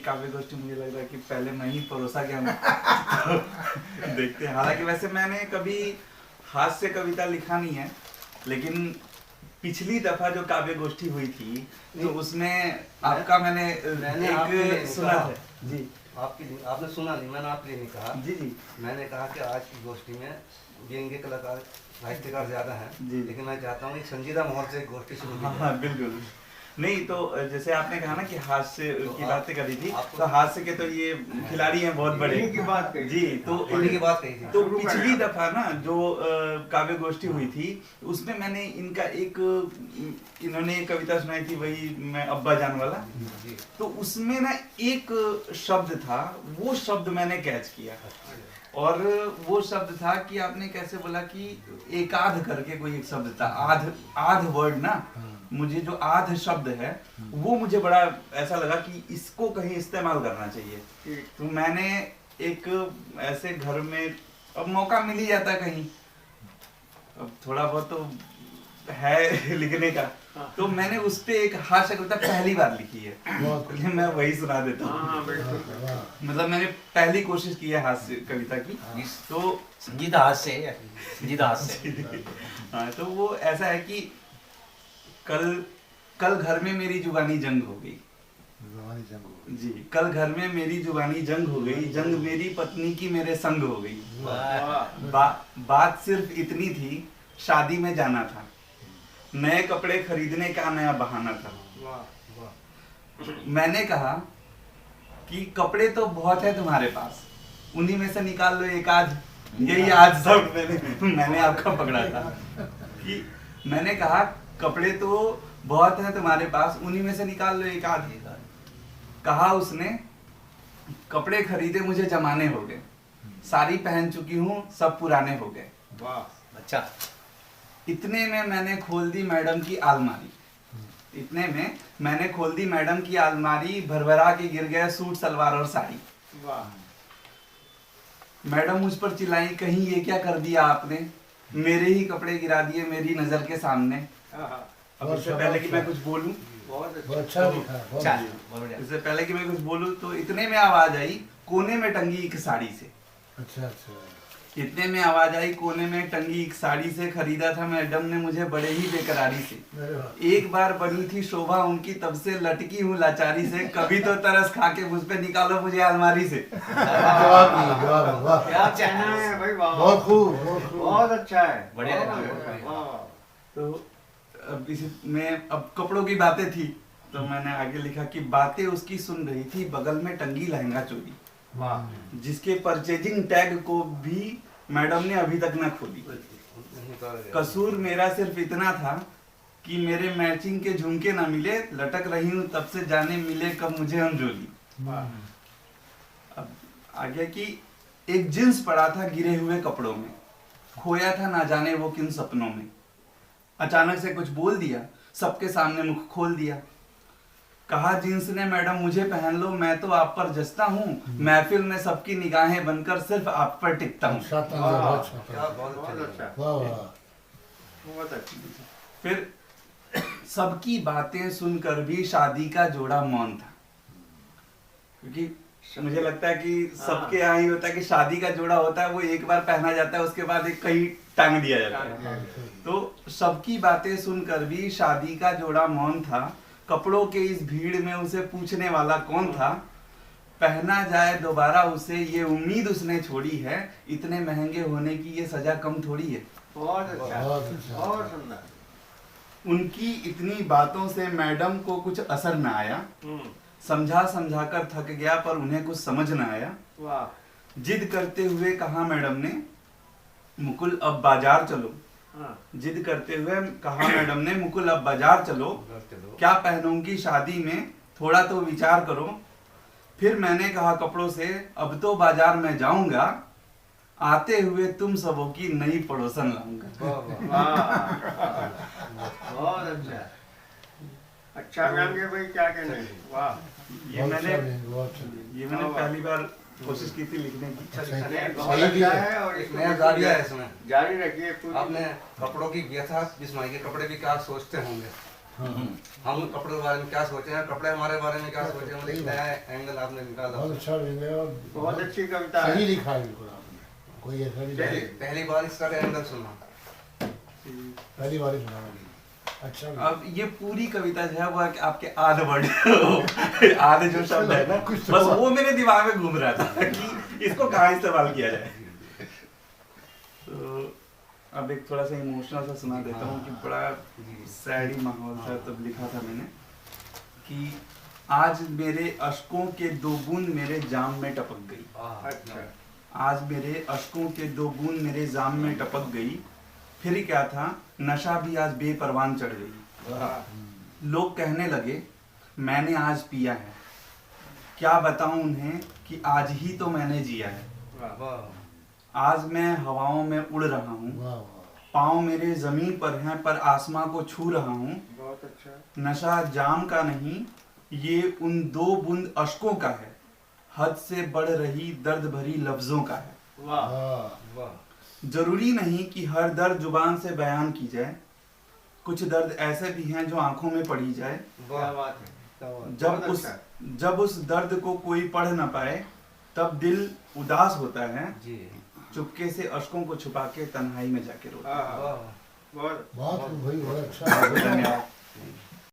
काव्य गोष्ठी मुझे लग रहा है कि पहले मैं ही परोसा गया हूँ। तो देखते हैं। हालांकि वैसे मैंने कभी हास्य कविता लिखा नहीं है, लेकिन पिछली दफा जो काव्य गोष्ठी हुई थी तो उसमें आपका मैंने एक सुना था जी। आपने सुना नहीं, मैंने आपके लिए नहीं कहा जी जी। मैंने कहा कि आज की गोष्ठी में व्यंग्य कलाकार साहित्यकार ज्यादा हैं, लेकिन मैं चाहता हूँ एक संजीदा माहौल से गोष्ठी शुरू की जाए। हाँ बिल्कुल। नहीं तो जैसे आपने कहा ना कि हास्य तो की बातें करी थी, आपको- तो हास्य के तो ये खिलाड़ी हैं बहुत बड़े इन्हीं की बात कही जी। तो इन्हीं की बात कही थी। तो पिछली दफा ना जो काव्य गोष्ठी हुई थी उसमें मैंने इनका एक इन्होंने एक कविता सुनाई थी, वही मैं अब्बा जान वाला। जी। तो उसमें ना एक शब्द था, वो शब्द मैंने कैच किया, और वो शब्द था कि आपने कैसे बोला कि एकाध करके कोई एक शब्द था, आध वर्ड ना, मुझे जो आध शब्द है वो मुझे बड़ा ऐसा लगा कि इसको कहीं इस्तेमाल करना चाहिए। तो मैंने एक ऐसे घर में, अब मौका मिल ही जाता है कहीं, अब थोड़ा बहुत तो है लिखने का, तो मैंने उस पे एक हास्य कविता पहली बार लिखी है, इसलिए मैं वही सुना देता हूँ। मतलब मैंने पहली कोशिश की है हास्य कविता की। तो संजीदा हास्य है, संजीदा हास्य। हाँ, तो वो ऐसा है कि कल घर में मेरी जुबानी जंग हो गई जी। कल घर में मेरी जुबानी जंग हो गई, जंग मेरी पत्नी की मेरे संग हो गई। बात सिर्फ इतनी थी, शादी में जाना था, नए कपड़े खरीदने का नया बहाना था। मैंने कहा कि कपड़े तो बहुत है तुम्हारे पास, उन्हीं में से निकाल लो एक आध। यही आज सब मैंने आपका पकड़ा था कि मैंने कहा कपड़े तो बहुत है तुम्हारे पास, उन्हीं में से निकाल लो एक आध। कहा उसने कपड़े खरीदे मुझे जमाने हो गए, साड़ी पहन चुकी हूँ सब पुराने हो गए। अच्छा। इतने में मैंने खोल दी मैडम की आलमारी, इतने में मैंने खोल दी मैडम की आलमारी, भरभरा के गिर गए सूट सलवार और साड़ी। मैडम मुझ पर चिल्लाई, कहीं ये क्या कर दिया आपने, मेरे ही कपड़े गिरा दिए मेरी नजर के सामने। अब इससे पहले कि मैं कुछ बोलूं, इससे पहले कि मैं कुछ बोलूं तो इतने में आवाज आई कोने में टंगी एक साड़ी से। अच्छा। इतने में आवाज आई कोने में टंगी एक साड़ी से, खरीदा था मैडम ने मुझे बड़े ही बेकरारी से। एक बार बनी थी शोभा उनकी, तब से लटकी हूँ लाचारी से, कभी तो तरस खा के मुझ पे निकालो मुझे अलमारी से। क्या कहना है भाई, बहुत खूब, बहुत अच्छा है, बढ़िया। तो अब इसी में अब कपड़ों की बातें थी तो मैंने आगे लिखा कि बातें उसकी सुन रही थी, बगल में टंगी लहंगा चोरी, जिसके परचेजिंग टैग को भी मैडम ने अभी तक न खोली। कसूर मेरा सिर्फ इतना था कि मेरे मैचिंग के झुमके ना मिले, लटक रही हूँ तब से जाने मिले कब मुझे अंजोली। अब आगे कि एक जींस पड़ा था गिरे हुए कपड़ों में, खोया था ना जाने वो किन सपनों में। अचानक से कुछ बोल दिया, सबके सामने मुख खोल दिया। कहा जींस ने मैडम मुझे पहन लो, मैं तो आप पर जचता हूँ, महफिल में सबकी निगाहें बनकर सिर्फ आप पर टिकता हूँ। फिर सबकी बातें सुनकर भी शादी का जोड़ा मौन था, क्योंकि मुझे लगता है कि सबके यहाँ ही होता है कि शादी का जोड़ा होता है, वो एक बार पहना जाता है, उसके बाद एक कहीं टांग दिया जाता है। तो सबकी बातें सुनकर भी शादी का जोड़ा मौन था, कपड़ों के इस भीड़ में उसे पूछने वाला कौन था। पहना जाए दोबारा उसे ये उम्मीद उसने छोड़ी है, इतने महंगे होने की ये सजा कम थोड़ी है। बहुत अच्छा, बहुत सुंदर। उनकी इतनी बातों से मैडम को कुछ असर न आया, समझा समझा कर थक गया पर उन्हें कुछ समझ न आया। जिद करते हुए कहा मैडम ने मुकुल अब बाजार चलो, जिद करते हुए कहा मैडम ने मुकुल अब बाजार चलो, क्या पहनूंगी शादी में थोड़ा तो विचार करो। फिर मैंने कहा कपड़ों से अब तो बाजार में जाऊंगा, आते हुए तुम सबों की नई पड़ोसन लाऊंगा। बहुत अच्छा, अच्छा गाएंगे भाई, क्या कहने। वाह, ये मैंने पहली बार कोशिश की थी लिखने की। नया जारिया है इसमें, जारी रखिए। आपने कपड़ों की व्यथा जिस माई के कपड़े भी क्या सोचते होंगे, हम कपड़े के बारे में क्या सोचे हैं, कपड़े हमारे बारे में क्या सोचे हैं, मतलब एक नया एंगल आपने निकाला। बहुत अच्छा लिखा है और बहुत अच्छी कविता है। सही लिखा है बिल्कुल आपने, कोई ऐसा नहीं पहली पहली बार इसका एंगल सुना। पहली बार ही सुना मैंने। अच्छा लिखा। अब ये पूरी कविता जो है वो आपके आधे वर्ड आधे जो शब्द है ना, कुछ तो बस हुआ। वो मेरे दिमाग में घूम रहा था कि इसको कहाँ इस्तेमाल किया जाए। तो अब एक थोड़ा सा इमोशनल सा सुना देता हूँ कि बड़ा सैड ही माहौल था, तब लिखा था मैंने कि आज मेरे अश्कों के 2 बूंद मेरे जाम में टपक गई। अच्छा। आज मेरे अश्कों के 2 बूंद मेरे जाम में टपक गई, फिर क्या था नशा भी आज बेपरवान चढ़ गई। लोग कहने लगे मैंने आज पिया है, क्या बताऊं उन्हें कि आज ही तो मैंने जिया है। वाह। आज मैं हवाओं में उड़ रहा हूँ, वाह वाह। पाँव मेरे जमीन पर हैं पर आसमां को छू रहा हूँ। बहुत अच्छा। नशा जाम का नहीं, ये उन 2 बूंद अश्कों का है, हद से बढ़ रही दर्द भरी लफ्जों का है। वाह वाह। वाह। जरूरी नहीं कि हर दर्द जुबान से बयान की जाए, कुछ दर्द ऐसे भी हैं जो आंखों में पढ़ी जाए। क्या बात है। क्या बात। जब उस दर्द को कोई पढ़ न पाए तब दिल उदास होता है, जी। चुपके से अश्कों को छुपा के तन्हाई में जाके रोता है। हाँ, वाह। बहुत बहुत भाई बहुत अच्छा। धन्यवाद।